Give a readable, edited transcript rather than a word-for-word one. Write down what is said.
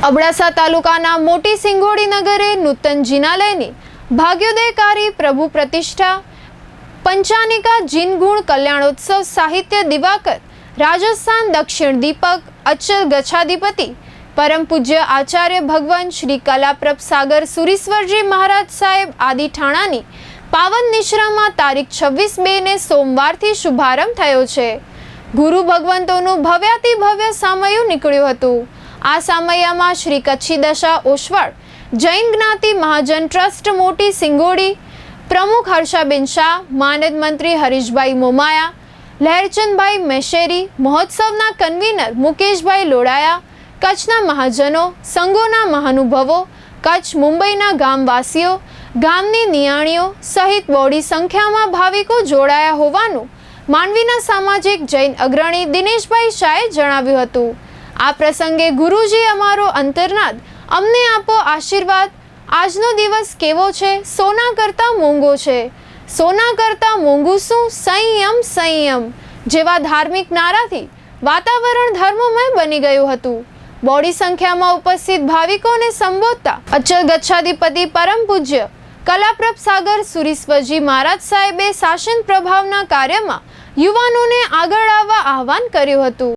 અબડાસા તાલુકાના મોટી સિંગોડી નગરે નૂતન જિનાલયની ભાગ્યોદયકારી પ્રભુ પ્રતિષ્ઠા પંચાનિકા જીનગુણ કલ્યાણોત્સવ સાહિત્ય દિવાકર રાજસ્થાન દક્ષિણ દીપક અચલ ગચ્છાધિપતિ પરમ પૂજ્ય આચાર્ય ભગવાન શ્રી કલાપ્રભ સાગર સુરીશ્વરજી મહારાજ સાહેબ આદિ ઠાણાની પાવન નિશ્રામાં તારીખ 26/2 ને સોમવારથી શુભારંભ થયો છે। ગુરુ ભગવંતોનું ભવ્યાતિ ભવ્ય સામયું નીકળ્યું હતું। આ સામયામાં શ્રી કચ્છી દશા ઓસવાળ જૈન જ્ઞાતિ મહાજન ટ્રસ્ટ મોટી સિંગોડી પ્રમુખ હર્ષાબેન શાહ, માનદ મંત્રી હરીશભાઈ મોમાયા, લહેરચંદભાઈ મેશેરી, મહોત્સવના કન્વીનર મુકેશભાઈ લોડાયા, કચ્છના મહાજનો, સંઘોના મહાનુભવો, કચ્છ મુંબઈના ગામવાસીઓ, ગામની નિયાણીઓ સહિત બોડી સંખ્યામાં ભાવિકો જોડાયા હોવાનું માંડવીના સામાજિક જૈન અગ્રણી દિનેશભાઈ શાહે જણાવ્યું હતું। આ પ્રસંગે ગુરુજી અમારો અંતરનાદ અમને આપો આશીર્વાદ, આજનો દિવસ કેવો છે, સોના કરતા મોંઘો છે, સોના કરતા મોંઘું શું, સંયમ સંયમ જેવા ધાર્મિક નારાથી વાતાવરણ ધર્મમય બની ગયું હતું। બોડી સંખ્યામાં ઉપસ્થિત ભાવિકોને સંબોધતા અચલ ગચ્છાધિપતિ પરમ પૂજ્ય કલાપ્રભ સાગર સુરીશ્વરજી મહારાજ સાહેબે શાસન પ્રભાવના કાર્યમાં યુવાનોને આગળ આવવા આહવાન કર્યું હતું।